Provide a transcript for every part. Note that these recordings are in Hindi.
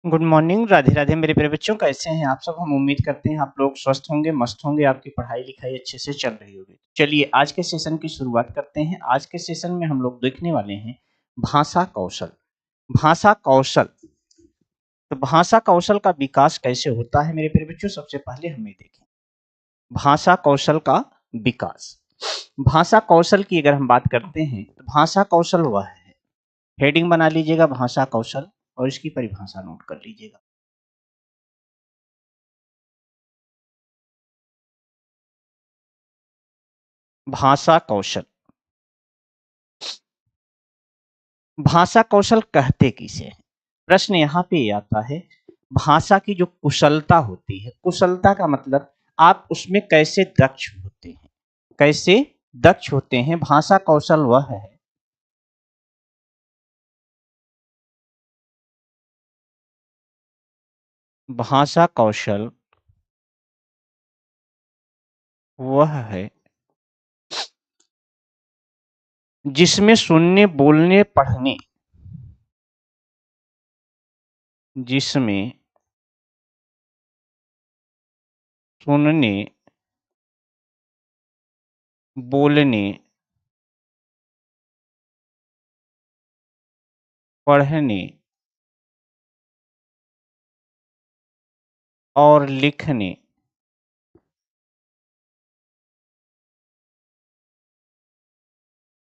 गुड मॉर्निंग, राधे राधे मेरे प्यारे बच्चों। कैसे हैं आप सब? हम उम्मीद करते हैं आप लोग स्वस्थ होंगे, मस्त होंगे, आपकी पढ़ाई लिखाई अच्छे से चल रही होगी। चलिए आज के सेशन की शुरुआत करते हैं। आज के सेशन में हम लोग देखने वाले हैं भाषा कौशल। भाषा कौशल, तो भाषा कौशल का विकास कैसे होता है मेरे प्यारे बच्चों, सबसे पहले हमें देखें भाषा कौशल का विकास। भाषा कौशल की अगर हम बात करते हैं तो भाषा कौशल वह है, हेडिंग बना लीजिएगा भाषा कौशल और इसकी परिभाषा नोट कर लीजिएगा। भाषा कौशल, भाषा कौशल कहते किसे हैं? प्रश्न यहाँ पे ये आता है। भाषा की जो कुशलता होती है, कुशलता का मतलब आप उसमें कैसे दक्ष होते हैं, कैसे दक्ष होते हैं, भाषा कौशल वह है। भाषा कौशल वह है जिसमें सुनने, बोलने, पढ़ने, जिसमें सुनने, बोलने, पढ़ने और लिखने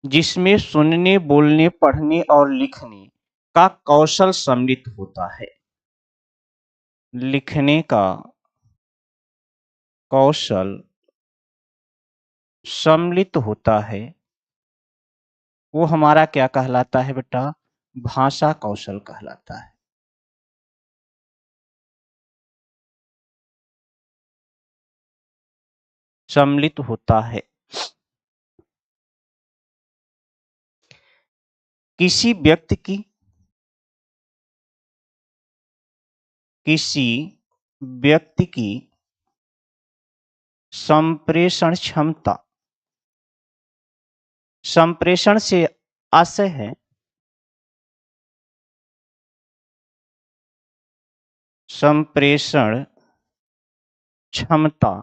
जिसमें सुनने, बोलने, पढ़ने और लिखने का कौशल सम्मिलित होता है। लिखने का कौशल सम्मिलित होता है, वो हमारा क्या कहलाता है बेटा? भाषा कौशल कहलाता है। सम्मिलित होता है। किसी व्यक्ति की, किसी व्यक्ति की संप्रेषण क्षमता, संप्रेषण से आशय है संप्रेषण क्षमता,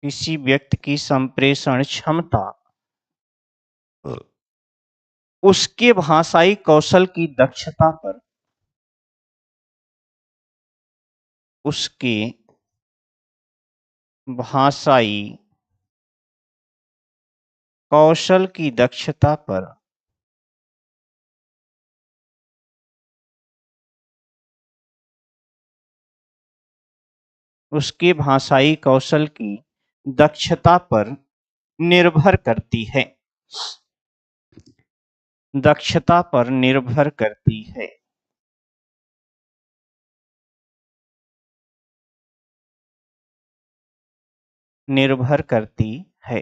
किसी व्यक्ति की संप्रेषण क्षमता उसके भाषाई कौशल की दक्षता पर, उसके भाषाई कौशल की दक्षता पर उसके भाषाई कौशल की दक्षता पर निर्भर करती है, दक्षता पर निर्भर करती है। निर्भर करती है।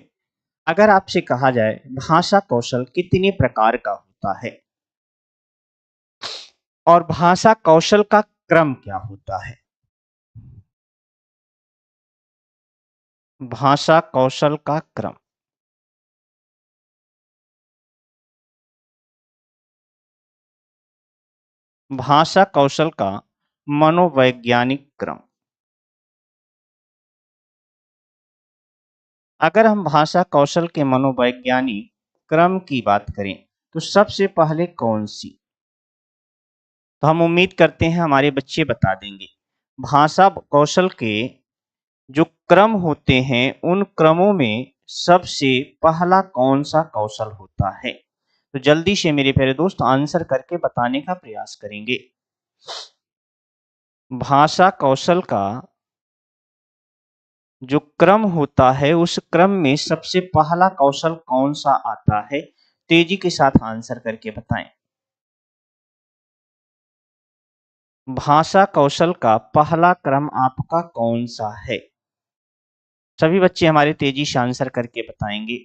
अगर आपसे कहा जाए भाषा कौशल कितने प्रकार का होता है और भाषा कौशल का क्रम क्या होता है, भाषा कौशल का क्रम, भाषा कौशल का मनोवैज्ञानिक क्रम। अगर हम भाषा कौशल के मनोवैज्ञानिक क्रम की बात करें तो सबसे पहले कौन सी, तो हम उम्मीद करते हैं हमारे बच्चे बता देंगे। भाषा कौशल के जो क्रम होते हैं उन क्रमों में सबसे पहला कौन सा कौशल होता है? तो जल्दी से मेरे प्यारे दोस्त आंसर करके बताने का प्रयास करेंगे। भाषा कौशल का जो क्रम होता है उस क्रम में सबसे पहला कौशल कौन सा आता है? तेजी के साथ आंसर करके बताएं। भाषा कौशल का पहला क्रम आपका कौन सा है? सभी बच्चे हमारे तेजी से आंसर करके बताएंगे।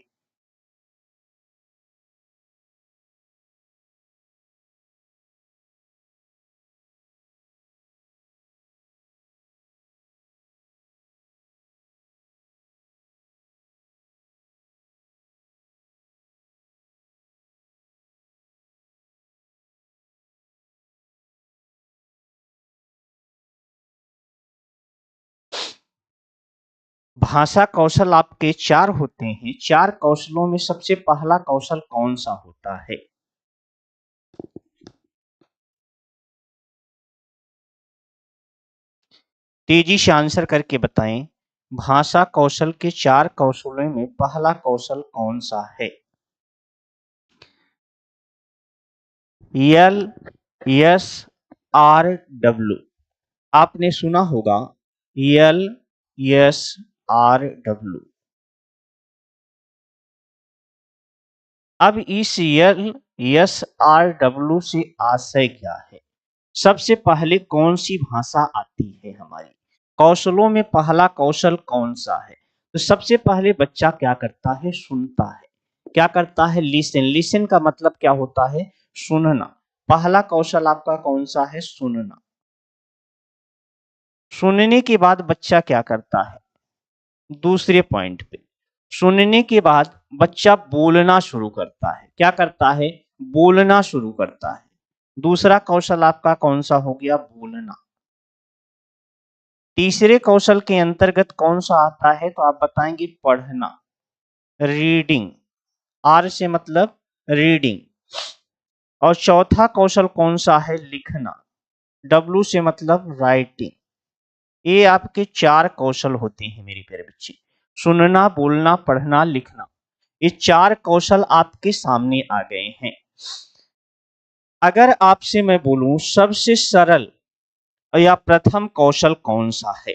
भाषा कौशल आपके 4 होते हैं। 4 कौशलों में सबसे पहला कौशल कौन सा होता है? तेजी से आंसर करके बताएं। भाषा कौशल के 4 कौशलों में पहला कौशल कौन सा है? L, S, R, W. आपने सुना होगा एल, एस, आर, डब्ल्यू। अब इस एल, एस, आर, डब्ल्यू से आशय क्या है? सबसे पहले कौन सी भाषा आती है हमारी? कौशलों में पहला कौशल कौन सा है? तो सबसे पहले बच्चा क्या करता है? सुनता है। क्या करता है? लिसन। लिसन का मतलब क्या होता है? सुनना। पहला कौशल आपका कौन सा है? सुनना। सुनने के बाद बच्चा क्या करता है? दूसरे पॉइंट पे, सुनने के बाद बच्चा बोलना शुरू करता है। क्या करता है? बोलना शुरू करता है। दूसरा कौशल आपका कौन सा हो गया? बोलना। तीसरे कौशल के अंतर्गत कौन सा आता है? तो आप बताएंगे पढ़ना, रीडिंग। आर से मतलब रीडिंग। और चौथा कौशल कौन सा है? लिखना। डब्ल्यू से मतलब राइटिंग। ये आपके 4 कौशल होते हैं मेरे प्यारे बच्चे। सुनना, बोलना, पढ़ना, लिखना। ये 4 कौशल आपके सामने आ गए हैं। अगर आपसे मैं बोलूं सबसे सरल या प्रथम कौशल कौन सा है?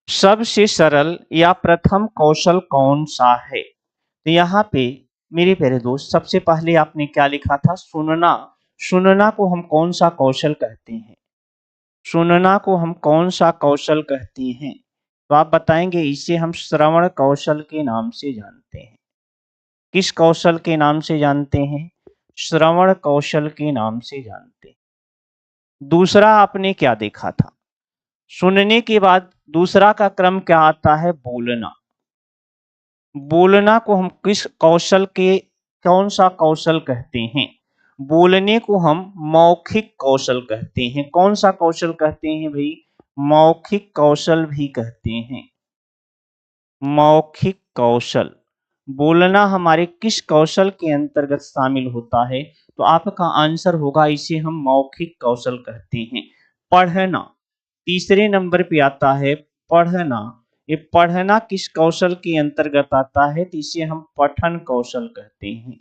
सबसे सरल या प्रथम कौशल कौन सा है? तो यहाँ पे मेरे प्यारे दोस्त सबसे पहले आपने क्या लिखा था? सुनना। सुनना को हम कौन सा कौशल कहते हैं? सुनना को हम कौन सा कौशल कहते हैं? तो आप बताएंगे इसे हम श्रवण कौशल के नाम से जानते हैं। किस कौशल के नाम से जानते हैं? श्रवण कौशल के नाम से जानते हैं। दूसरा आपने क्या देखा था? सुनने के बाद दूसरा का क्रम क्या आता है? बोलना। बोलना को हम किस कौशल के, कौन सा कौशल कहते हैं? बोलने को हम मौखिक कौशल कहते हैं। कौन सा कौशल कहते हैं भाई? मौखिक कौशल भी कहते हैं। मौखिक कौशल। बोलना हमारे किस कौशल के अंतर्गत शामिल होता है? तो आपका आंसर होगा इसे हम मौखिक कौशल कहते हैं। पढ़ना तीसरे नंबर पे आता है। पढ़ना, ये पढ़ना किस कौशल के अंतर्गत आता है? तो इसे हम पठन कौशल कहते हैं।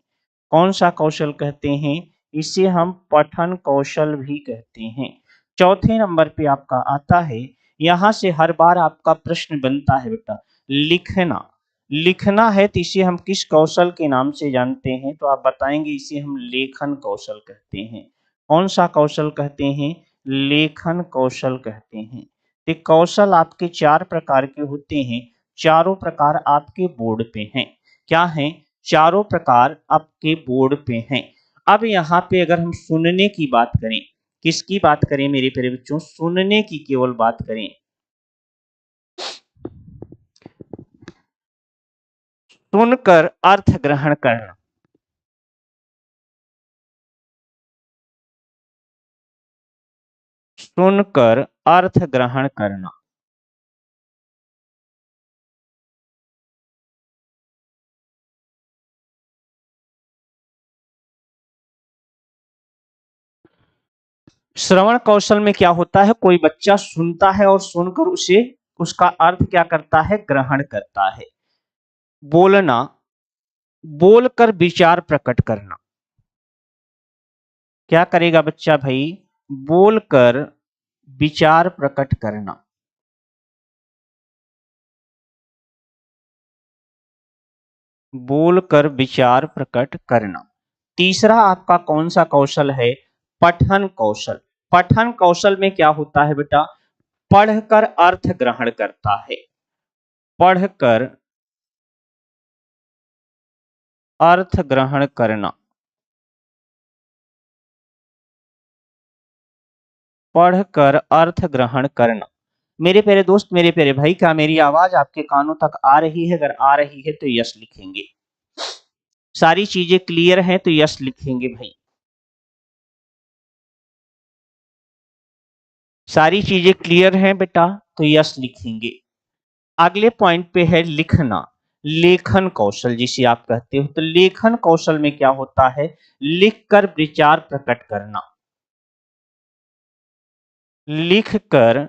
कौन सा कौशल कहते हैं? इसे हम पठन कौशल भी कहते हैं। चौथे नंबर पे आपका आता है, यहां से हर बार आपका प्रश्न बनता है बेटा, लिखना। लिखना है तो इसे हम किस कौशल के नाम से जानते हैं? तो आप बताएंगे इसे हम लेखन कौशल कहते हैं। कौन सा कौशल कहते हैं? लेखन कौशल कहते हैं। तो कौशल आपके 4 प्रकार के होते हैं। चारों प्रकार आपके बोर्ड पे हैं। क्या हैं? चारों प्रकार आपके बोर्ड पे हैं। अब यहाँ पे अगर हम सुनने की बात करें, किसकी बात करें मेरे प्यारे बच्चों? सुनने की केवल बात करें। सुनकर अर्थ ग्रहण करना। सुनकर अर्थ ग्रहण करना। श्रवण कौशल में क्या होता है? कोई बच्चा सुनता है और सुनकर उसे, उसका अर्थ क्या करता है? ग्रहण करता है। बोलना, बोलकर विचार प्रकट करना। क्या करेगा बच्चा भाई? बोलकर विचार प्रकट करना। बोलकर विचार प्रकट करना। तीसरा आपका कौन सा कौशल है? पठन कौशल। पठन कौशल में क्या होता है बेटा? पढ़कर अर्थ ग्रहण करता है। पढ़कर अर्थ ग्रहण करना। पढ़कर अर्थ ग्रहण करना। मेरे प्यारे दोस्त, मेरे प्यारे भाई, क्या मेरी आवाज आपके कानों तक आ रही है? अगर आ रही है तो यस लिखेंगे। सारी चीजें क्लियर हैं तो यस लिखेंगे भाई। सारी चीजें क्लियर हैं बेटा तो यस लिखेंगे। अगले पॉइंट पे है लिखना, लेखन कौशल जिसे आप कहते हो। तो लेखन कौशल में क्या होता है, लिखकर विचार प्रकट करना, लिखकर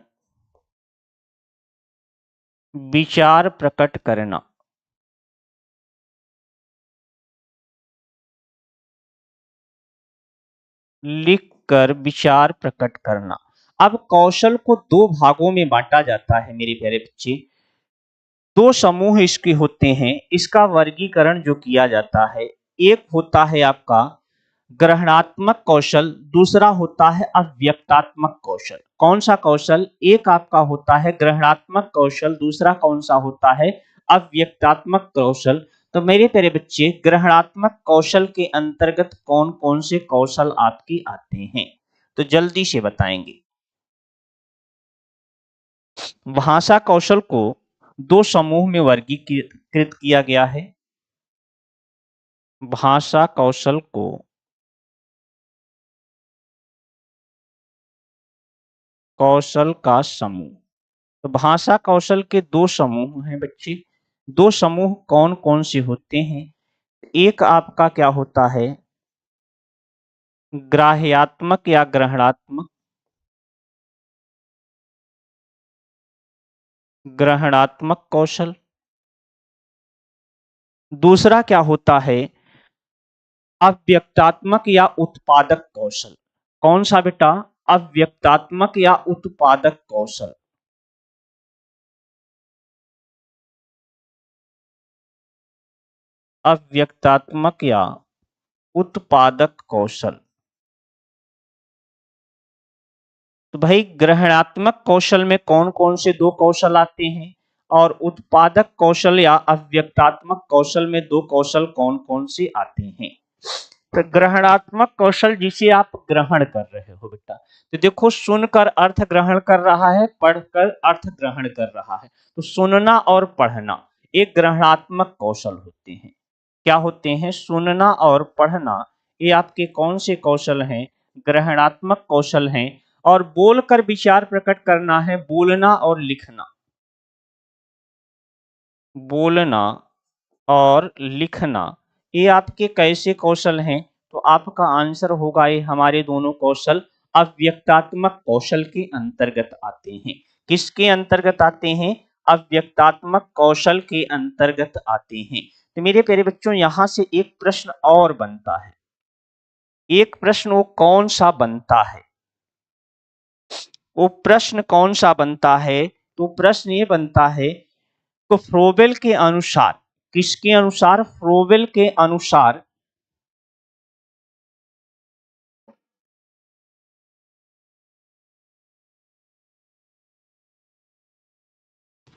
विचार प्रकट करना। लिखकर विचार प्रकट करना। अब कौशल को दो भागों में बांटा जाता है मेरे प्यारे बच्चे। दो समूह इसके होते हैं, इसका वर्गीकरण जो किया जाता है, एक होता है आपका ग्रहणात्मक कौशल, दूसरा होता है अव्यक्तात्मक कौशल। कौन सा कौशल, एक आपका होता है ग्रहणात्मक कौशल, दूसरा कौन सा होता है अव्यक्तात्मक कौशल। तो मेरे प्यारे बच्चे, ग्रहणात्मक कौशल के अंतर्गत कौन कौन से कौशल आपके आते हैं, तो जल्दी से बताएंगे। भाषा कौशल को दो समूह में वर्गीकृत किया गया है। भाषा कौशल को कौशल का समूह, तो भाषा कौशल के दो समूह हैं बच्चे। दो समूह कौन कौन से होते हैं, एक आपका क्या होता है ग्राह्यात्मक या ग्रहणात्मक, ग्रहणात्मक कौशल। दूसरा क्या होता है अव्यक्तात्मक या उत्पादक कौशल। कौन सा बेटा, अव्यक्तात्मक या उत्पादक कौशल। अव्यक्तात्मक या उत्पादक कौशल। तो भाई ग्रहणात्मक कौशल में कौन कौन से दो कौशल आते हैं, और उत्पादक कौशल या अव्यक्तात्मक कौशल में दो कौशल कौन कौन से आते हैं। तो ग्रहणात्मक कौशल जिसे आप ग्रहण कर रहे हो बेटा, तो देखो सुनकर अर्थ ग्रहण कर रहा है, पढ़कर अर्थ ग्रहण कर रहा है। तो सुनना और पढ़ना एक ग्रहणात्मक कौशल होते हैं। क्या होते हैं, सुनना और पढ़ना, ये आपके कौन से कौशल हैं, ग्रहणात्मक कौशल हैं। और बोलकर विचार प्रकट करना है बोलना और लिखना, बोलना और लिखना, ये आपके कैसे कौशल हैं, तो आपका आंसर होगा ये हमारे दोनों कौशल अव्यक्तात्मक कौशल के अंतर्गत आते हैं। किसके अंतर्गत आते हैं, अव्यक्तात्मक कौशल के अंतर्गत आते हैं। तो मेरे प्यारे बच्चों, यहां से एक प्रश्न और बनता है। एक प्रश्न वो कौन सा बनता है, वो प्रश्न कौन सा बनता है, तो प्रश्न ये बनता है तो फ्रोबेल के अनुसार, किसके अनुसार, फ्रोबेल के अनुसार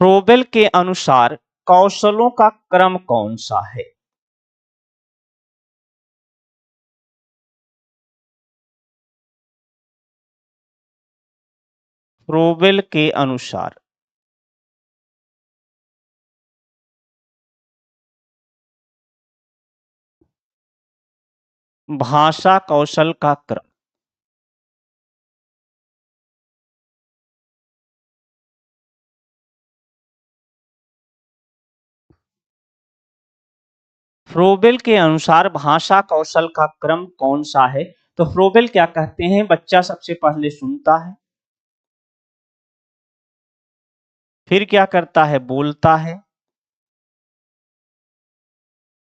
फ्रोबेल के अनुसार कौशलों का क्रम कौन सा है। फ्रोबेल के अनुसार भाषा कौशल का क्रम, फ्रोबेल के अनुसार भाषा कौशल का क्रम कौन सा है। तो फ्रोबेल क्या कहते हैं, बच्चा सबसे पहले सुनता है, फिर क्या करता है, बोलता है,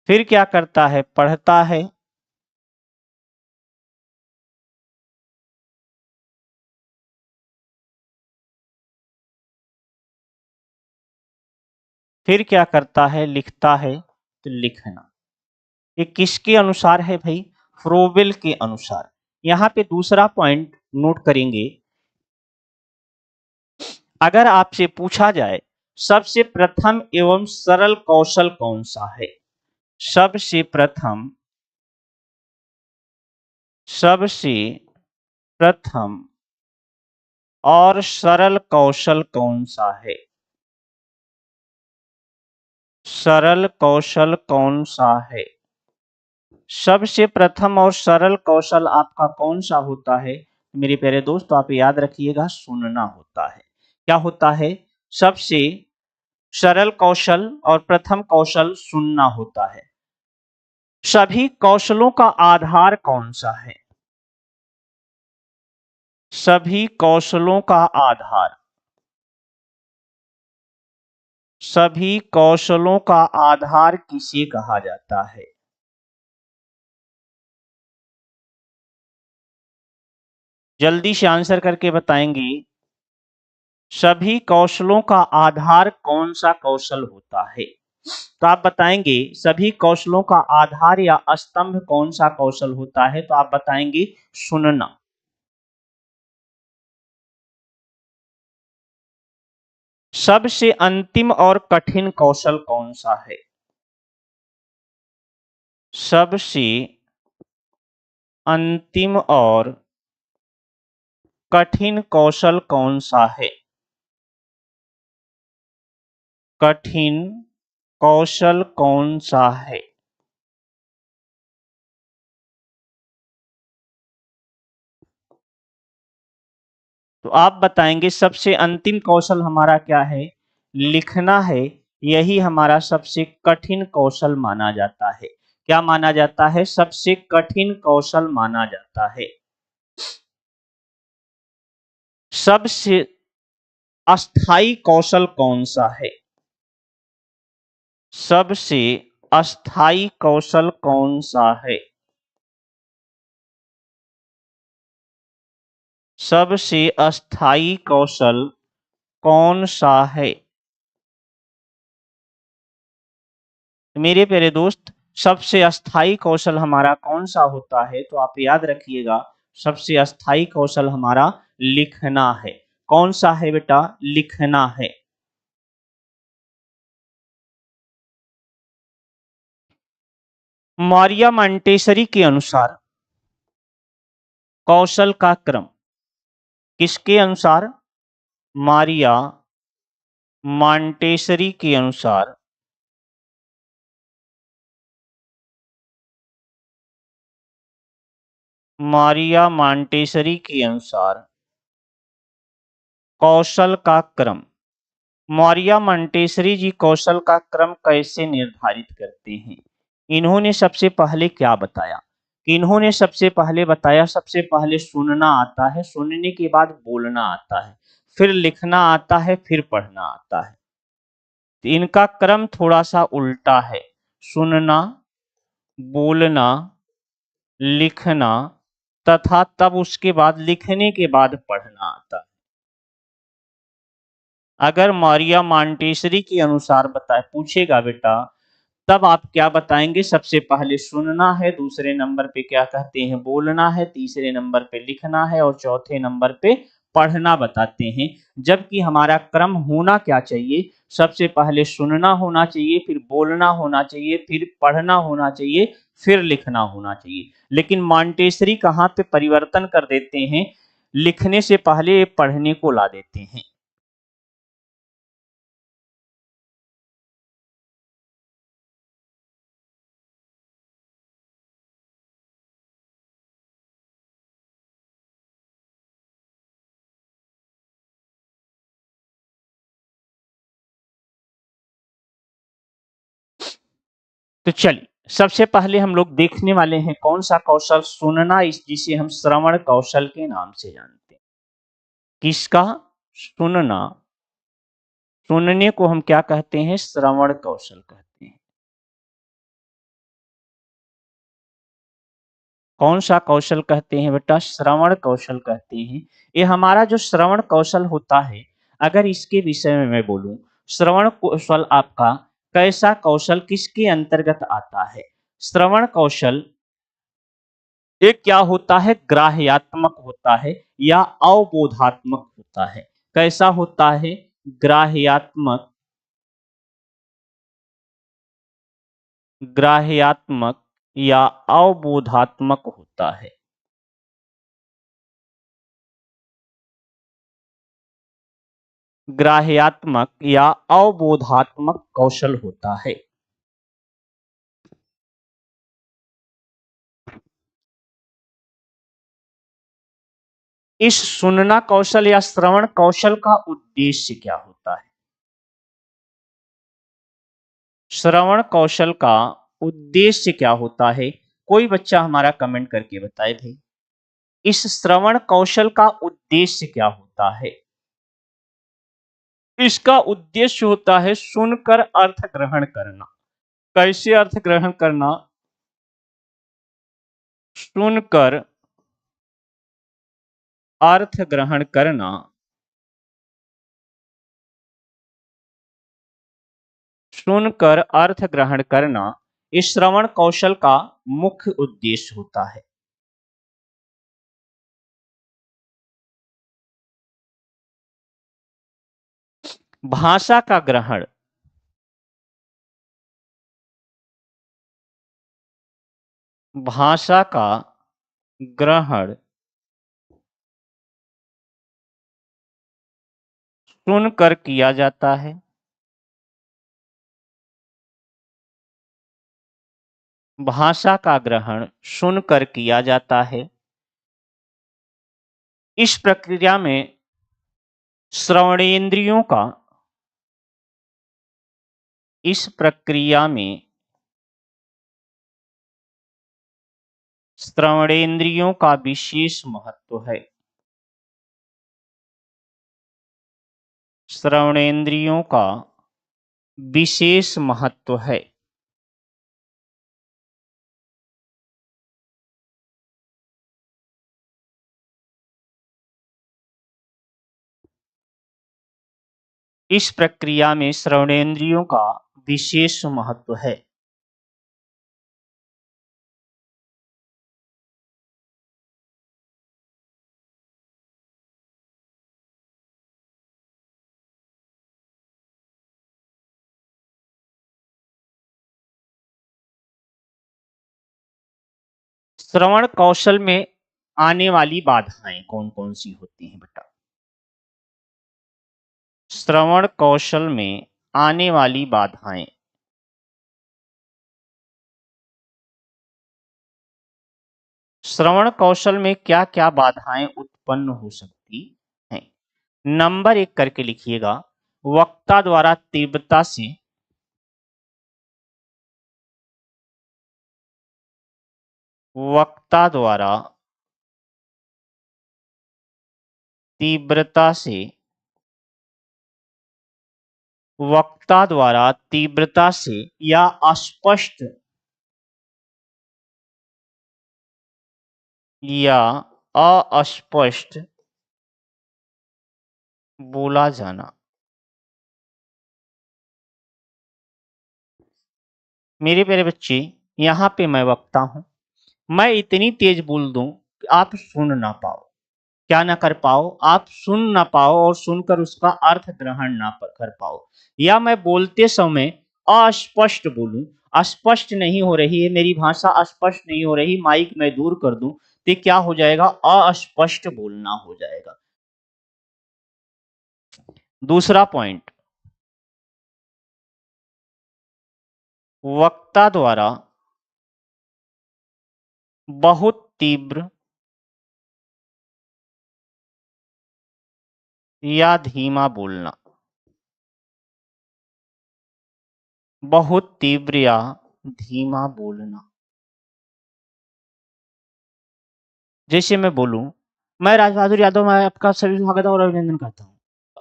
फिर क्या करता है, पढ़ता है, फिर क्या करता है, लिखता है। तो लिखना ये किसके अनुसार है भाई, फ्रोबेल के अनुसार। यहाँ पे दूसरा पॉइंट नोट करेंगे, अगर आपसे पूछा जाए सबसे प्रथम एवं सरल कौशल कौन सा है, सबसे प्रथम, सबसे प्रथम और सरल कौशल कौन सा है, सरल कौशल कौन सा है। सबसे प्रथम और सरल कौशल आपका कौन सा होता है, मेरे प्यारे दोस्त आप याद रखिएगा, सुनना होता है। क्या होता है, सबसे सरल कौशल और प्रथम कौशल सुनना होता है। सभी कौशलों का आधार कौन सा है? सभी कौशलों का आधार, सभी कौशलों का आधार किसे कहा जाता है? जल्दी से आंसर करके बताएंगे। सभी कौशलों का आधार कौन सा कौशल होता है? तो आप बताएंगे सभी कौशलों का आधार या स्तंभ कौन सा कौशल होता है, तो आप बताएंगे सुनना। सबसे अंतिम और कठिन कौशल कौन सा है? सबसे अंतिम और कठिन कौशल कौन सा है? कठिन कौशल कौन सा है? तो आप बताएंगे सबसे अंतिम कौशल हमारा क्या है? लिखना है। यही हमारा सबसे कठिन कौशल माना जाता है। क्या माना जाता है? सबसे कठिन कौशल माना जाता है। सबसे अस्थाई कौशल कौन सा है? सबसे अस्थाई कौशल कौन सा है? सबसे अस्थाई कौशल कौन सा है? मेरे प्यारे दोस्त, सबसे अस्थाई कौशल हमारा कौन सा होता है? तो आप याद रखिएगा, सबसे अस्थाई कौशल हमारा लिखना है। कौन सा है बेटा? लिखना है। मारिया मांटेसरी के अनुसार कौशल का क्रम, किसके अनुसार? मारिया मांटेसरी के अनुसार मारिया मांटेसरी के अनुसार कौशल का क्रम, मारिया मांटेसरी जी कौशल का क्रम कैसे निर्धारित करते हैं? इन्होंने सबसे पहले क्या बताया? इन्होंने सबसे पहले बताया सबसे पहले सुनना आता है, सुनने के बाद बोलना आता है, फिर लिखना आता है, फिर पढ़ना आता है। तो इनका क्रम थोड़ा सा उल्टा है। सुनना, बोलना, लिखना तथा तब उसके बाद लिखने के बाद पढ़ना आता है। अगर मारिया मांटेसरी के अनुसार बताए पूछेगा बेटा, तब आप क्या बताएंगे? सबसे पहले सुनना है, दूसरे नंबर पे क्या कहते हैं बोलना है, तीसरे नंबर पे लिखना है और चौथे नंबर पे पढ़ना बताते हैं। जबकि हमारा क्रम होना क्या चाहिए? सबसे पहले सुनना होना चाहिए, फिर बोलना होना चाहिए, फिर पढ़ना होना चाहिए, फिर लिखना होना चाहिए। लेकिन मांटेसरी कहाँ पे परिवर्तन कर देते हैं? लिखने से पहले पढ़ने को ला देते हैं। तो चलिए सबसे पहले हम लोग देखने वाले हैं कौन सा कौशल? सुनना, इस जिसे हम श्रवण कौशल के नाम से जानते हैं। किसका? सुनना। सुनने को हम क्या कहते हैं? श्रवण कौशल कहते हैं। कौन सा कौशल कहते हैं बेटा? श्रवण कौशल कहते हैं। ये हमारा जो श्रवण कौशल होता है, अगर इसके विषय में मैं बोलूं, श्रवण कौशल आपका कैसा कौशल किसके अंतर्गत आता है? श्रवण कौशल एक क्या होता है? ग्राह्यात्मक होता है या अवबोधात्मक होता है। कैसा होता है? ग्राह्यात्मक, ग्राह्यात्मक या अवबोधात्मक होता है। ग्राह्यात्मक या अवबोधात्मक कौशल होता है। इस सुनना कौशल या श्रवण कौशल का उद्देश्य क्या होता है? श्रवण कौशल का उद्देश्य क्या होता है? कोई बच्चा हमारा कमेंट करके बताए भाई, इस श्रवण कौशल का उद्देश्य क्या होता है? इसका उद्देश्य होता है सुनकर अर्थ ग्रहण करना। कैसे अर्थ ग्रहण करना? सुनकर अर्थ ग्रहण करना। सुनकर अर्थ ग्रहण करना इस श्रवण कौशल का मुख्य उद्देश्य होता है। भाषा का ग्रहण। भाषा का ग्रहण सुनकर किया जाता है। भाषा का ग्रहण सुनकर किया जाता है। इस प्रक्रिया में श्रवणेंद्रियों का इस प्रक्रिया में श्रवणेंद्रियों का विशेष महत्व है। श्रवणेंद्रियों का विशेष महत्व है। इस प्रक्रिया में श्रवणेंद्रियों का विशेष महत्व है। श्रवण कौशल में आने वाली बाधाएं कौन कौन सी होती हैं बेटा? श्रवण कौशल में आने वाली बाधाएं। श्रवण कौशल में क्या क्या बाधाएं उत्पन्न हो सकती हैं? नंबर 1 करके लिखिएगा। वक्ता द्वारा तीव्रता से वक्ता द्वारा तीव्रता से वक्ता द्वारा तीव्रता से या अस्पष्ट या अस्पष्ट बोला जाना। मेरे प्यारे बच्चे, यहाँ पे मैं वक्ता हूं, मैं इतनी तेज बोल दूं कि आप सुन ना पाओ। क्या ना कर पाओ? आप सुन ना पाओ और सुनकर उसका अर्थ ग्रहण ना कर पाओ। या मैं बोलते समय अस्पष्ट बोलूं, अस्पष्ट नहीं हो रही है मेरी भाषा, अस्पष्ट नहीं हो रही, माइक मैं दूर कर दूं तो क्या हो जाएगा? अस्पष्ट बोलना हो जाएगा। दूसरा पॉइंट, वक्ता द्वारा बहुत तीव्र या धीमा बोलना। बहुत तीव्र या धीमा बोलना। जैसे मैं बोलूं, मैं राज बहादुर यादव, मैं आपका सभी स्वागत और अभिनंदन करता हूं।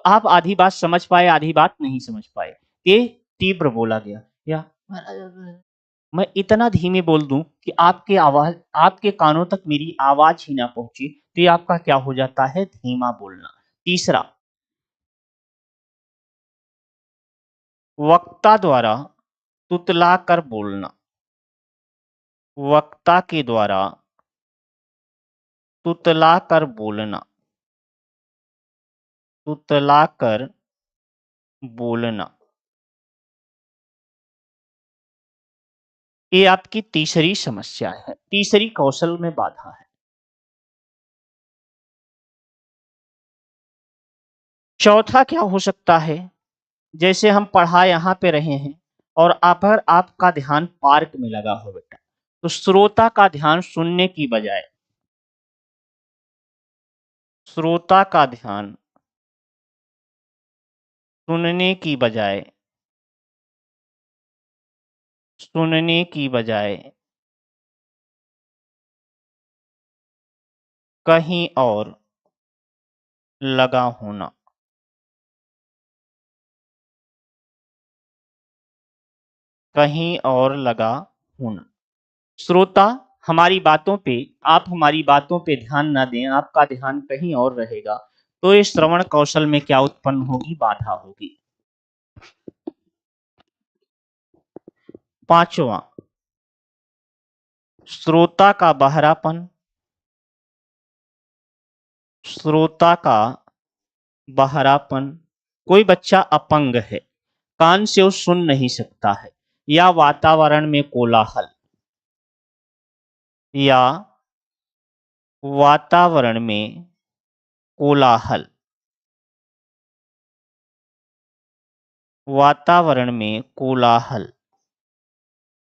आप आधी बात समझ पाए, आधी बात नहीं समझ पाए, ये तीव्र बोला गया। या मैं इतना धीमे बोल दूं कि आपके आवाज, आपके कानों तक मेरी आवाज ही ना पहुंची, तो ये आपका क्या हो जाता है? धीमा बोलना। तीसरा, वक्ता द्वारा तुतला कर बोलना। वक्ता के द्वारा तुतला कर बोलना। तुतला कर बोलना। ये आपकी तीसरी समस्या है, तीसरी कौशल में बाधा है। चौथा क्या हो सकता है? जैसे हम पढ़ा यहाँ पे रहे हैं और अगर आपका ध्यान पार्क में लगा हो बेटा, तो श्रोता का ध्यान सुनने की बजाय, श्रोता का ध्यान सुनने की बजाय सुनने की बजाय कहीं और लगा होना। कहीं और लगा होना। श्रोता, हमारी बातों पे आप हमारी बातों पे ध्यान ना दें, आपका ध्यान कहीं और रहेगा, तो इस श्रवण कौशल में क्या उत्पन्न होगी? बाधा होगी। पांचवा, श्रोता का बहरापन। श्रोता का बहरापन। कोई बच्चा अपंग है, कान से वो सुन नहीं सकता है, या वातावरण में कोलाहल, या वातावरण में कोलाहल, वातावरण में कोलाहल।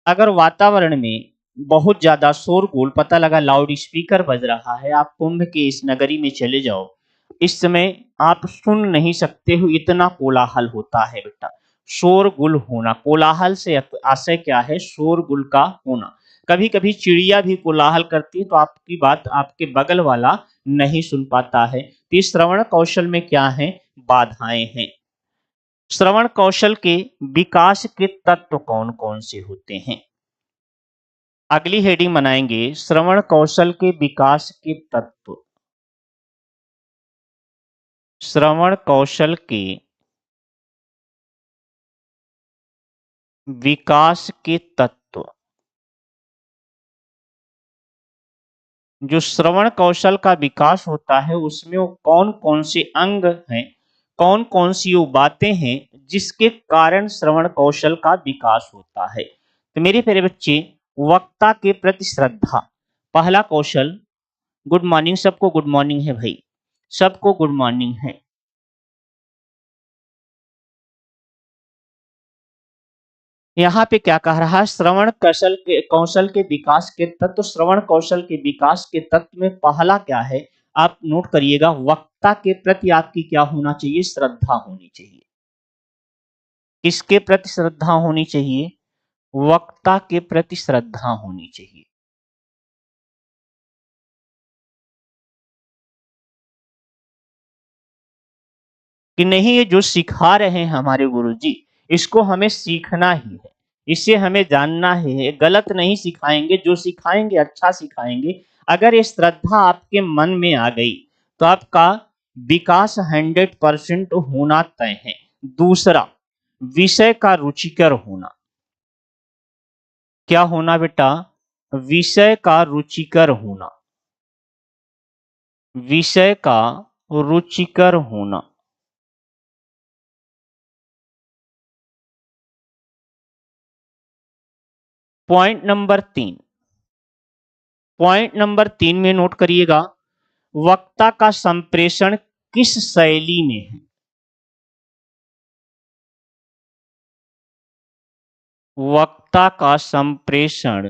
अगर वातावरण में बहुत ज्यादा शोरगुल, पता लगा लाउड स्पीकर बज रहा है, आप कुंभ के इस नगरी में चले जाओ, इस समय आप सुन नहीं सकते हो, इतना कोलाहल होता है बेटा। शोरगुल होना, कोलाहल से आशय क्या है? शोरगुल का होना। कभी कभी चिड़िया भी कोलाहल करती है, तो आपकी बात आपके बगल वाला नहीं सुन पाता है। तो इस श्रवण कौशल में क्या है? बाधाएं हैं। श्रवण कौशल के विकास के तत्व कौन कौन से होते हैं? अगली हेडिंग बनाएंगे, श्रवण कौशल के विकास के तत्व। श्रवण कौशल के विकास के तत्व। जो श्रवण कौशल का विकास होता है, उसमें वो कौन कौन से अंग हैं, कौन कौन सी वो बातें हैं जिसके कारण श्रवण कौशल का विकास होता है? तो मेरे प्यारे बच्चे, वक्ता के प्रति श्रद्धा पहला कौशल। गुड मॉर्निंग सबको, गुड मॉर्निंग है भाई, सबको गुड मॉर्निंग है। यहाँ पे क्या कह रहा है? श्रवण कौशल के विकास के तत्व। श्रवण कौशल के विकास के तत्व में पहला क्या है? आप नोट करिएगा, वक्ता के प्रति आपकी क्या होना चाहिए? श्रद्धा होनी चाहिए। किसके प्रति श्रद्धा होनी चाहिए? वक्ता के प्रति श्रद्धा होनी चाहिए। कि नहीं, ये जो सिखा रहे हैं हमारे गुरुजी, इसको हमें सीखना ही है, इसे हमें जानना है, गलत नहीं सिखाएंगे, जो सिखाएंगे अच्छा सिखाएंगे। अगर ये श्रद्धा आपके मन में आ गई, तो आपका विकास 100% होना तय है। दूसरा, विषय का रुचिकर होना। क्या होना बेटा? विषय का रुचिकर होना। विषय का रुचिकर होना। Point number 3। पॉइंट नंबर 3 में नोट करिएगा, वक्ता का संप्रेषण किस शैली में है? वक्ता का संप्रेषण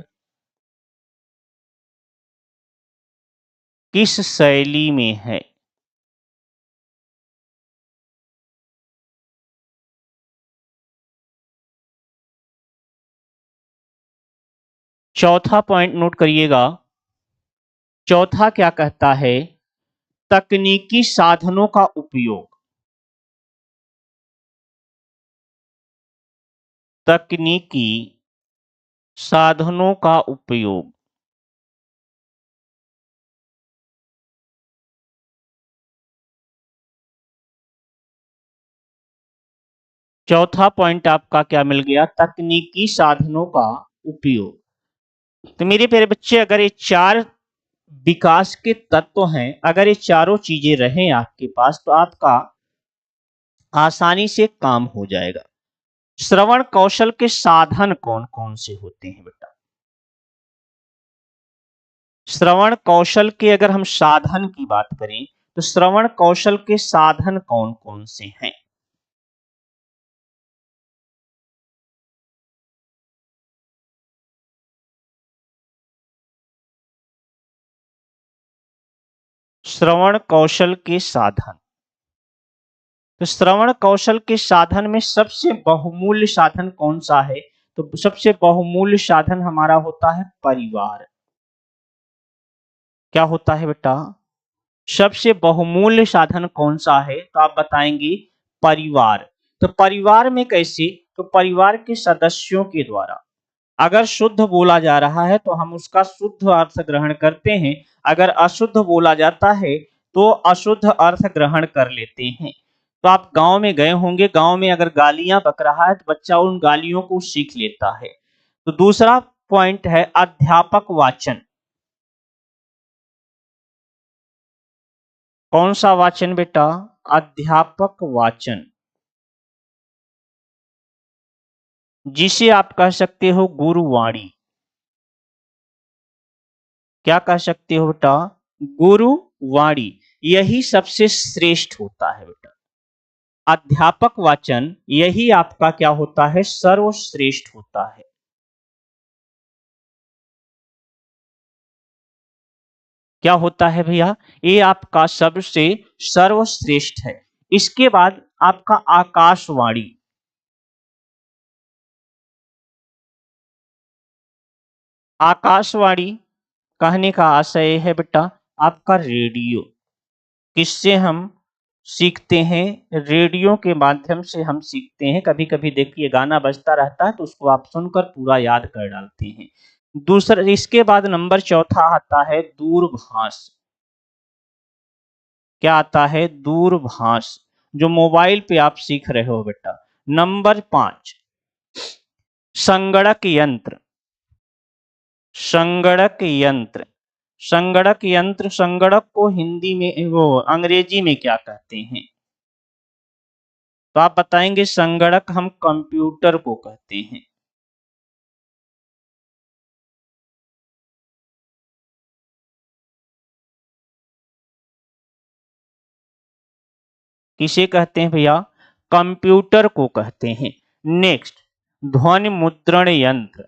किस शैली में है? चौथा पॉइंट नोट करिएगा। चौथा क्या कहता है? तकनीकी साधनों का उपयोग। तकनीकी साधनों का उपयोग। चौथा पॉइंट आपका क्या मिल गया? तकनीकी साधनों का उपयोग। तो मेरे प्यारे बच्चे, अगर ये चार विकास के तत्व हैं, अगर ये चारों चीजें रहें आपके पास, तो आपका आसानी से काम हो जाएगा। श्रवण कौशल के साधन कौन कौन से होते हैं बेटा? श्रवण कौशल के अगर हम साधन की बात करें, तो श्रवण कौशल के साधन कौन कौन से हैं? श्रवण कौशल के साधन। तो श्रवण कौशल के साधन में सबसे बहुमूल्य साधन कौन सा है? तो सबसे बहुमूल्य साधन हमारा होता है परिवार। क्या होता है बेटा? सबसे बहुमूल्य साधन कौन सा है? तो आप बताएंगे परिवार। तो परिवार में कैसे? तो परिवार के सदस्यों के द्वारा अगर शुद्ध बोला जा रहा है तो हम उसका शुद्ध अर्थ ग्रहण करते हैं, अगर अशुद्ध बोला जाता है तो अशुद्ध अर्थ ग्रहण कर लेते हैं। तो आप गांव में गए होंगे, गांव में अगर गालियां बक रहा है तो बच्चा उन गालियों को सीख लेता है। तो दूसरा पॉइंट है अध्यापक वाचन। कौन सा वाचन बेटा? अध्यापक वाचन, जिसे आप कह सकते हो गुरुवाणी। क्या कह सकते हो बेटा? गुरुवाणी। यही सबसे श्रेष्ठ होता है बेटा। अध्यापक वाचन यही आपका क्या होता है? सर्वश्रेष्ठ होता है। क्या होता है भैया? ये आपका सबसे सर्वश्रेष्ठ है। इसके बाद आपका आकाशवाणी। आकाशवाणी कहने का आशय है बेटा आपका रेडियो। किससे हम सीखते हैं? रेडियो के माध्यम से हम सीखते हैं। कभी कभी देखिए गाना बजता रहता है तो उसको आप सुनकर पूरा याद कर डालते हैं। दूसरा, इसके बाद नंबर चौथा आता है दूरभाष। क्या आता है? दूरभाष, जो मोबाइल पे आप सीख रहे हो बेटा। नंबर 5 संगणक यंत्र। संगणक यंत्र, संगणक यंत्र, संगणक को हिंदी में वो अंग्रेजी में क्या कहते हैं? तो आप बताएंगे संगणक हम कंप्यूटर को कहते हैं। किसे कहते हैं भैया? कंप्यूटर को कहते हैं। नेक्स्ट, ध्वनि मुद्रण यंत्र।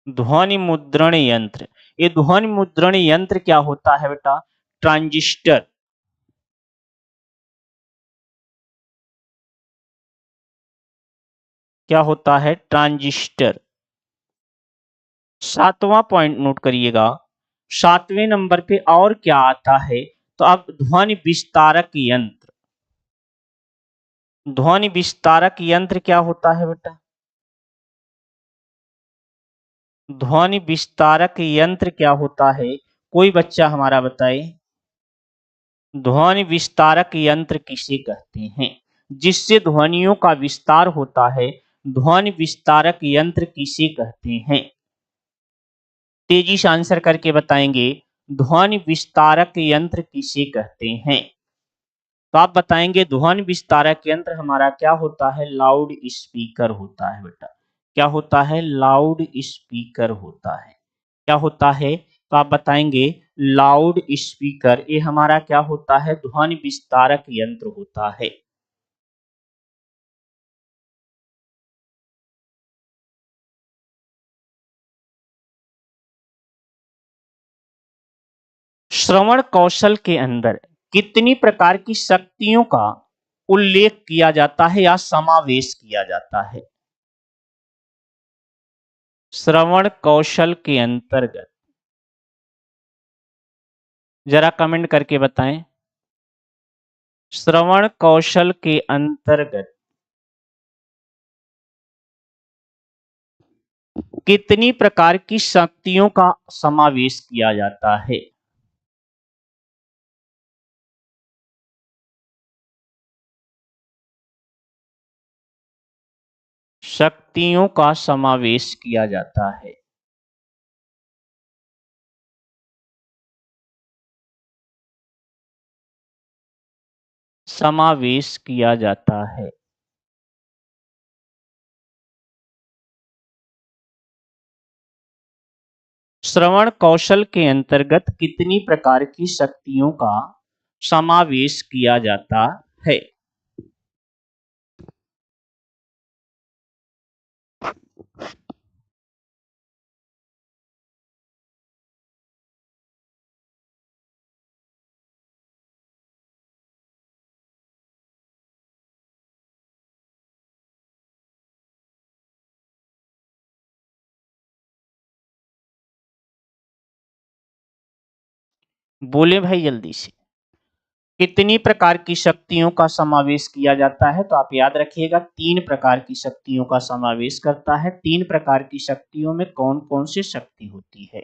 ध्वनि मुद्रण यंत्र, ये ध्वनि मुद्रण यंत्र क्या होता है बेटा? ट्रांजिस्टर। क्या होता है? ट्रांजिस्टर। सातवां पॉइंट नोट करिएगा। सातवें नंबर पे और क्या आता है? तो अब ध्वनि विस्तारक यंत्र। ध्वनि विस्तारक यंत्र क्या होता है बेटा? ध्वनि विस्तारक यंत्र क्या होता है? कोई बच्चा हमारा बताए। ध्वनि विस्तारक यंत्र किसे कहते हैं? जिससे ध्वनियों का विस्तार होता है, ध्वनि विस्तारक यंत्र किसे कहते हैं? तेजी से आंसर करके बताएंगे ध्वनि विस्तारक यंत्र किसे कहते हैं। तो आप बताएंगे ध्वनि विस्तारक यंत्र हमारा क्या होता है? लाउड स्पीकर होता है बेटा। क्या होता है? लाउड स्पीकर होता है। क्या होता है? तो आप बताएंगे लाउड स्पीकर, ये हमारा क्या होता है? ध्वनि विस्तारक यंत्र होता है। श्रवण कौशल के अंदर कितनी प्रकार की शक्तियों का उल्लेख किया जाता है या समावेश किया जाता है? श्रवण कौशल के अंतर्गत जरा कमेंट करके बताएं। श्रवण कौशल के अंतर्गत कितनी प्रकार की शक्तियों का समावेश किया जाता है? शक्तियों का समावेश किया जाता है। समावेश किया जाता है। श्रवण कौशल के अंतर्गत कितनी प्रकार की शक्तियों का समावेश किया जाता है? बोले भाई जल्दी से। कितनी प्रकार की शक्तियों का समावेश किया जाता है? तो आप याद रखिएगा 3 प्रकार की शक्तियों का समावेश करता है। 3 प्रकार की शक्तियों में कौन-कौन सी शक्ति होती है?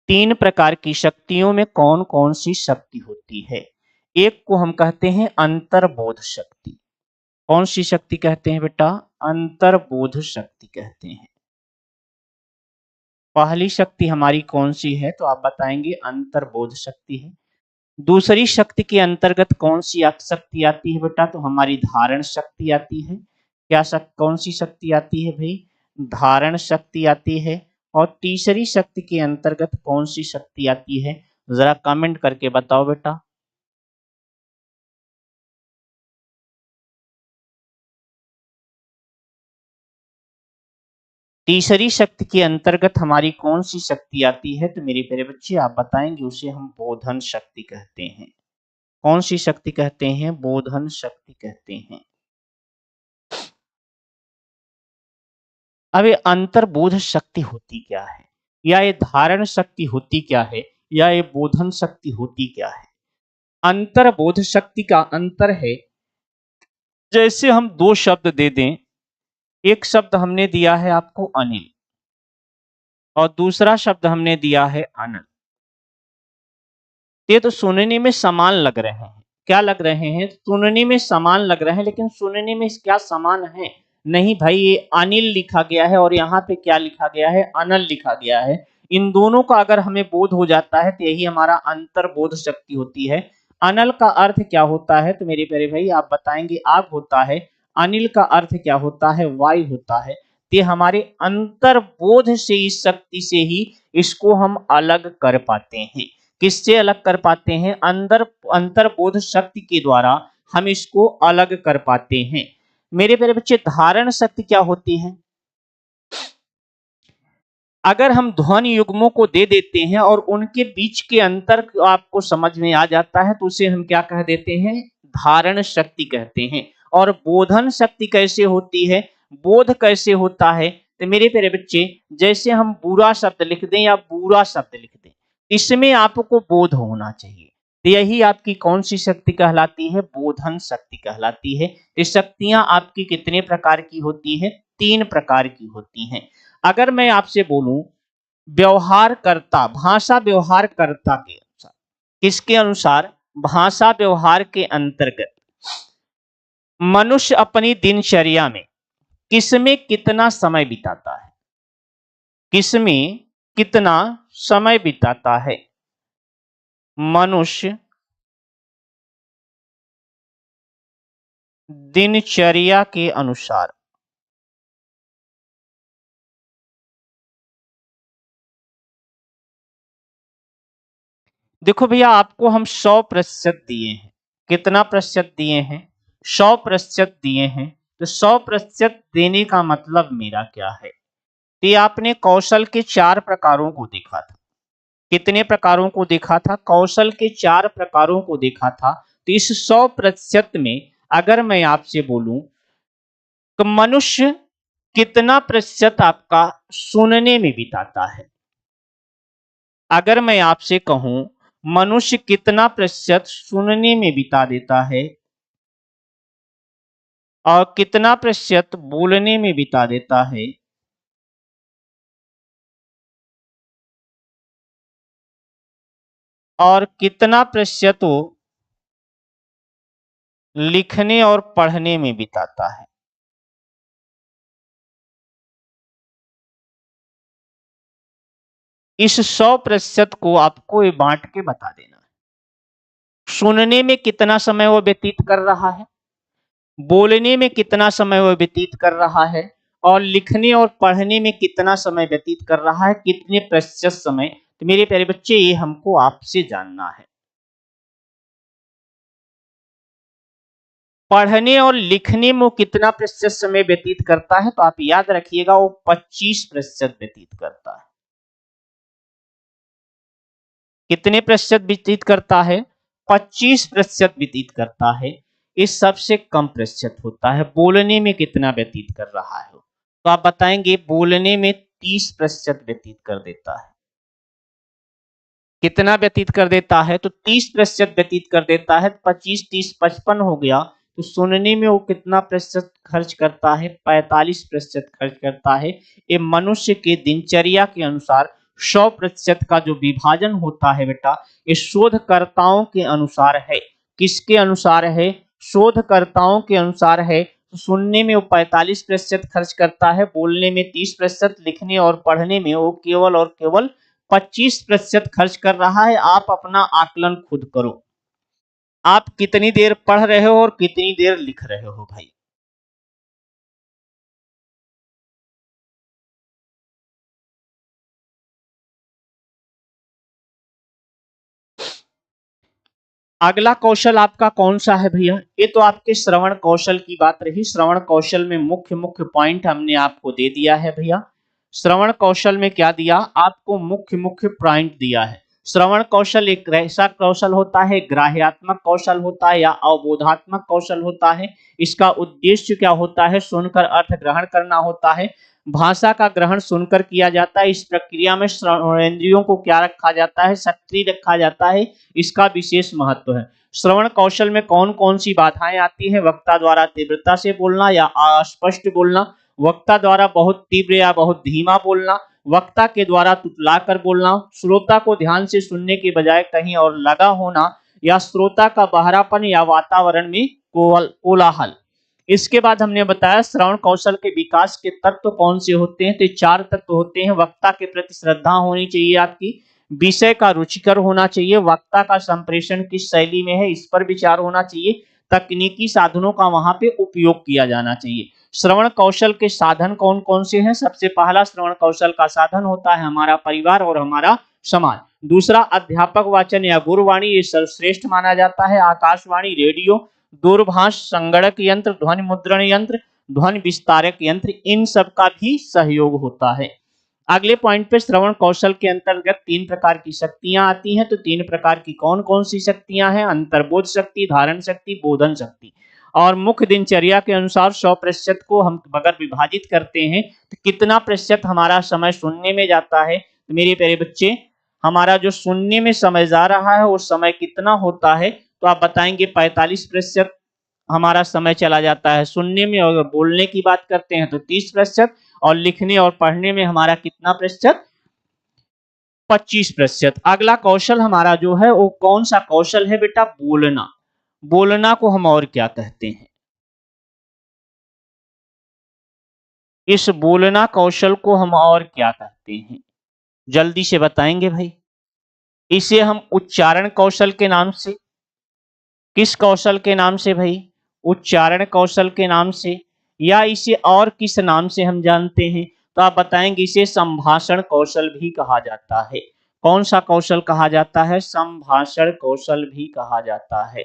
3 प्रकार की शक्तियों में कौन-कौन सी शक्ति होती है? एक को हम कहते हैं अंतर्बोध शक्ति। कौन सी शक्ति कहते हैं बेटा? अंतर्बोध शक्ति कहते हैं। पहली शक्ति हमारी कौन सी है? तो आप बताएंगे अंतर्बोध शक्ति है। दूसरी शक्ति के अंतर्गत कौन सी शक्ति आती है बेटा? तो हमारी धारण शक्ति आती है। क्या कौन सी शक्ति आती है भाई? धारण शक्ति आती है। और तीसरी शक्ति के अंतर्गत कौन सी शक्ति आती है? जरा कमेंट करके बताओ बेटा। तीसरी शक्ति के अंतर्गत हमारी कौन सी शक्ति आती है? तो मेरे प्यारे बच्चे आप बताएंगे, उसे हम बोधन शक्ति कहते हैं। कौन सी शक्ति कहते हैं? बोधन शक्ति कहते हैं। अब ये अंतर्बोध शक्ति होती क्या है, या ये धारण शक्ति होती क्या है, या ये बोधन शक्ति होती क्या है? अंतर्बोध शक्ति का अंतर है, जैसे हम दो शब्द दे दें। एक शब्द हमने दिया है आपको अनिल, और दूसरा शब्द हमने दिया है आनंद। ये तो सुनने में समान लग रहे हैं। क्या लग रहे हैं? सुनने में समान लग रहे हैं, लेकिन सुनने में क्या समान है? नहीं भाई, ये अनिल लिखा गया है और यहाँ पे क्या लिखा गया है? अनल लिखा गया है। इन दोनों का अगर हमें बोध हो जाता है तो यही हमारा अंतर्बोध शक्ति होती है। अनल का अर्थ क्या होता है? तो मेरे प्यारे भाई आप बताएंगे आग होता है। अनिल का अर्थ क्या होता है? वायु होता है। ये हमारे अंतर्बोध से, इस शक्ति से ही इसको हम अलग कर पाते हैं। किससे अलग कर पाते हैं? अंतर्बोध शक्ति के द्वारा हम इसको अलग कर पाते हैं। मेरे प्यारे बच्चे, धारण शक्ति क्या होती है? अगर हम ध्वनि युग्मों को दे देते हैं और उनके बीच के अंतर आपको समझ में आ जाता है, तो उसे हम क्या कह देते हैं? धारण शक्ति कहते हैं। और बोधन शक्ति कैसे होती है? बोध कैसे होता है? तो मेरे प्यारे बच्चे, जैसे हम बुरा शब्द लिख दें या बुरा शब्द लिख दें, इसमें आपको बोध होना चाहिए। तो यही आपकी कौन सी शक्ति कहलाती है? बोधन शक्ति कहलाती है। ये शक्तियां आपकी कितने प्रकार की होती हैं? 3 प्रकार की होती हैं। अगर मैं आपसे बोलूं व्यवहारकर्ता, भाषा व्यवहारकर्ता के अनुसार, किसके अनुसार? भाषा व्यवहार के अंतर्गत मनुष्य अपनी दिनचर्या में किसमें कितना समय बिताता है? किसमें कितना समय बिताता है मनुष्य दिनचर्या के अनुसार? देखो भैया, आपको हम 100% दिए हैं। कितना प्रतिशत दिए हैं? 100% दिए हैं। तो 100% देने का मतलब मेरा क्या है? तो आपने कौशल के 4 प्रकारों को देखा था। कितने प्रकारों को देखा था? कौशल के 4 प्रकारों को देखा था। तो इस 100% में अगर मैं आपसे बोलूं तो मनुष्य कितना प्रतिशत आपका सुनने में बिताता है? अगर मैं आपसे कहूं मनुष्य कितना प्रतिशत सुनने में बिता देता है और कितना प्रतिशत बोलने में बिता देता है, और कितना प्रतिशत वो लिखने और पढ़ने में बिताता है? इस 100% को आपको ये बांट के बता देना है। सुनने में कितना समय वो व्यतीत कर रहा है, बोलने में कितना समय वो व्यतीत कर रहा है, और लिखने और पढ़ने में कितना समय व्यतीत कर रहा है, कितने प्रतिशत समय। तो मेरे प्यारे बच्चे, ये हमको आपसे जानना है। पढ़ने और लिखने में कितना प्रतिशत समय व्यतीत करता है? तो आप याद रखिएगा, वो 25% व्यतीत करता है। कितने प्रतिशत व्यतीत करता है? 25% व्यतीत करता है। इस सबसे कम प्रतिशत होता है। बोलने में कितना व्यतीत कर रहा है? तो आप बताएंगे बोलने में 30% व्यतीत कर देता है। कितना व्यतीत कर देता है, तो 30% व्यतीत कर देता है। 25 30 55 हो गया, तो सुनने में वो कितना प्रतिशत खर्च करता है, 45% खर्च करता है। ये मनुष्य के दिनचर्या के अनुसार 100% का जो विभाजन होता है बेटा, ये शोधकर्ताओं के अनुसार है। किसके अनुसार है? शोधकर्ताओं के अनुसार है। तो सुनने में वो 45% खर्च करता है, बोलने में 30%, लिखने और पढ़ने में वो केवल और केवल 25% खर्च कर रहा है। आप अपना आकलन खुद करो, आप कितनी देर पढ़ रहे हो और कितनी देर लिख रहे हो भाई। अगला कौशल आपका कौन सा है भैया? ये तो आपके श्रवण कौशल की बात रही। श्रवण कौशल में मुख्य मुख्य पॉइंट हमने आपको दे दिया है भैया। श्रवण कौशल में क्या दिया आपको? मुख्य मुख्य पॉइंट दिया है। श्रवण कौशल एक ऐसा कौशल होता है, ग्राह्यात्मक कौशल होता है या अवबोधात्मक कौशल होता है। इसका उद्देश्य क्या होता है? सुनकर अर्थ ग्रहण करना होता है। भाषा का ग्रहण सुनकर किया जाता है। इस प्रक्रिया में श्रवणेंद्रियों को क्या रखा जाता है? सक्रिय रखा जाता है। इसका विशेष महत्व है। श्रवण कौशल में कौन कौन सी बाधाएं आती हैं? वक्ता द्वारा तीव्रता से बोलना या अस्पष्ट बोलना, वक्ता द्वारा बहुत तीव्र या बहुत धीमा बोलना, वक्ता के द्वारा तुतलाकर बोलना, श्रोता को ध्यान से सुनने के बजाय कहीं और लगा होना, या श्रोता का बहरापन या वातावरण में कोलाहल। इसके बाद हमने बताया श्रवण कौशल के विकास के तत्व कौन से होते हैं। तो 4 तत्व होते हैं। वक्ता के प्रति श्रद्धा होनी चाहिए आपकी, विषय का रुचिकर होना चाहिए, वक्ता का संप्रेषण किस शैली में है इस पर विचार होना चाहिए, तकनीकी साधनों का वहां पे उपयोग किया जाना चाहिए। श्रवण कौशल के साधन कौन कौन से हैं? सबसे पहला श्रवण कौशल का साधन होता है हमारा परिवार और हमारा समाज। दूसरा अध्यापक वाचन या गुरुवाणी, ये सर्वश्रेष्ठ माना जाता है। आकाशवाणी, रेडियो, दूरभाष, संगणक यंत्र, ध्वनि मुद्रण यंत्र, ध्वनि विस्तारक यंत्र, इन सब का भी सहयोग होता है। अगले पॉइंट पे श्रवण कौशल के अंतर्गत 3 प्रकार की शक्तियां आती हैं। तो 3 प्रकार की कौन कौन सी शक्तियां हैं? अंतर्बोध शक्ति, धारण शक्ति, बोधन शक्ति। और मुख्य दिनचर्या के अनुसार 100% को हम अगर विभाजित करते हैं तो कितना प्रतिशत हमारा समय सुनने में जाता है? तो मेरे प्यारे बच्चे, हमारा जो सुनने में समय जा रहा है वो समय कितना होता है? तो आप बताएंगे 45% हमारा समय चला जाता है सुनने में। और बोलने की बात करते हैं तो 30%, और लिखने और पढ़ने में हमारा कितना प्रतिशत? 25%। अगला कौशल हमारा जो है वो कौन सा कौशल है बेटा? बोलना। बोलना को हम और क्या कहते हैं? इस बोलना कौशल को हम और क्या कहते हैं? जल्दी से बताएंगे भाई। इसे हम उच्चारण कौशल के नाम से, किस कौशल के नाम से भाई? उच्चारण कौशल के नाम से, या इसे और किस नाम से हम जानते हैं? तो आप बताएंगे इसे संभाषण कौशल भी कहा जाता है। कौन सा कौशल कहा जाता है? संभाषण कौशल भी कहा जाता है।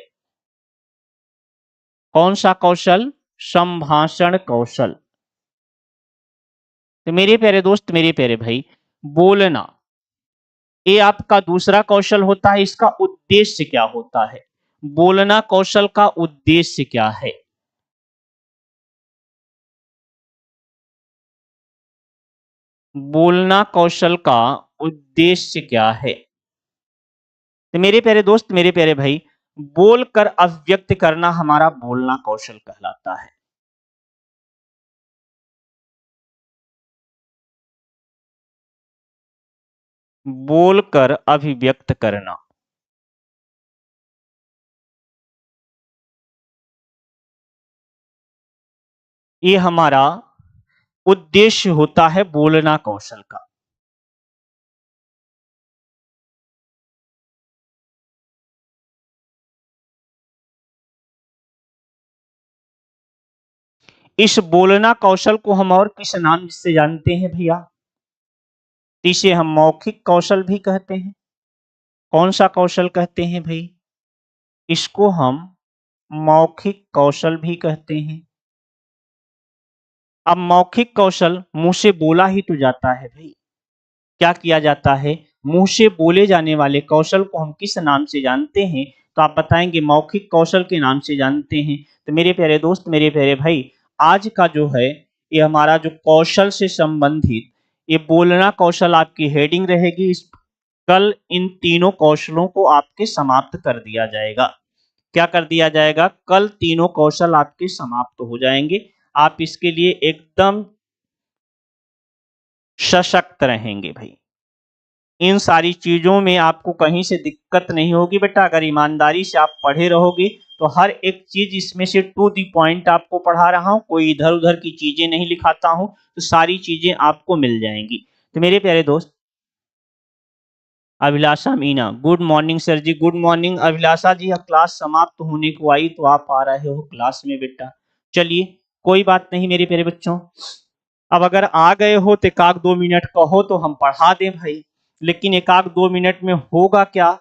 कौन सा कौशल? संभाषण कौशल। तो मेरे प्यारे दोस्त, मेरे प्यारे भाई, बोलना ये आपका दूसरा कौशल होता है। इसका उद्देश्य क्या होता है? बोलना कौशल का उद्देश्य क्या है? बोलना कौशल का उद्देश्य क्या है? तो मेरे प्यारे दोस्त, मेरे प्यारे भाई, बोलकर अभिव्यक्त करना हमारा बोलना कौशल कहलाता है। बोलकर अभिव्यक्त करना, ये हमारा उद्देश्य होता है बोलना कौशल का। इस बोलना कौशल को हम और किस नाम से जानते हैं भैया? इसे हम मौखिक कौशल भी कहते हैं। कौन सा कौशल कहते हैं भाई? इसको हम मौखिक कौशल भी कहते हैं। अब मौखिक कौशल मुंह से बोला ही तो जाता है भाई। क्या किया जाता है? मुंह से बोले जाने वाले कौशल को हम किस नाम से जानते हैं? तो आप बताएंगे मौखिक कौशल के नाम से जानते हैं। तो मेरे प्यारे दोस्त, मेरे प्यारे भाई, आज का जो है ये हमारा जो कौशल से संबंधित ये बोलना कौशल आपकी हेडिंग रहेगी। इस कल इन तीनों कौशलों को आपके समाप्त कर दिया जाएगा। क्या कर दिया जाएगा? कल तीनों कौशल आपके समाप्त हो जाएंगे। आप इसके लिए एकदम सशक्त रहेंगे भाई। इन सारी चीजों में आपको कहीं से दिक्कत नहीं होगी बेटा। अगर ईमानदारी से आप पढ़े रहोगे तो हर एक चीज इसमें से टू दी पॉइंट आपको पढ़ा रहा हूं, कोई इधर उधर की चीजें नहीं लिखाता हूं, तो सारी चीजें आपको मिल जाएंगी। तो मेरे प्यारे दोस्त, अभिलाषा मीना, गुड मॉर्निंग सर जी। गुड मॉर्निंग अभिलाषा जी। क्लास समाप्त होने को आई तो आप आ रहे हो क्लास में बेटा। चलिए कोई बात नहीं मेरे प्यारे बच्चों। अब अगर आ गए हो तो एक आध 2 मिनट कहो तो हम पढ़ा दें भाई, लेकिन एक आध 2 मिनट में होगा क्या?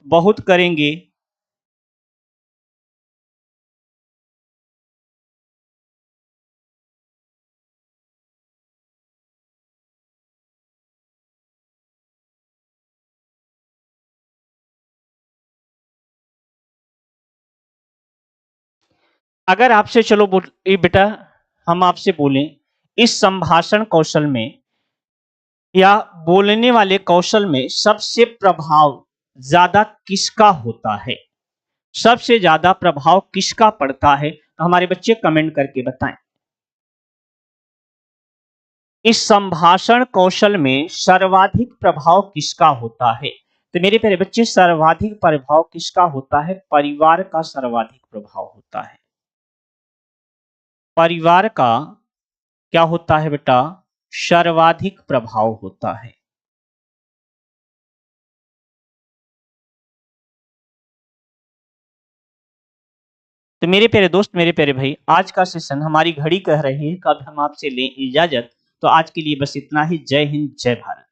बहुत करेंगे। अगर आपसे चलो बेटा हम आपसे बोलें, इस संभाषण कौशल में या बोलने वाले कौशल में सबसे प्रभाव ज्यादा किसका होता है? सबसे ज्यादा प्रभाव किसका पड़ता है? तो हमारे बच्चे कमेंट करके बताएं। इस संभाषण कौशल में सर्वाधिक प्रभाव किसका होता है? तो मेरे प्यारे बच्चे, सर्वाधिक प्रभाव किसका होता है? परिवार का सर्वाधिक प्रभाव होता है। परिवार का क्या होता है बेटा? सर्वाधिक प्रभाव होता है। तो मेरे प्यारे दोस्त, मेरे प्यारे भाई, आज का सेशन हमारी घड़ी कह रही है कि अब हम आपसे लें इजाजत। तो आज के लिए बस इतना ही। जय हिंद, जय भारत।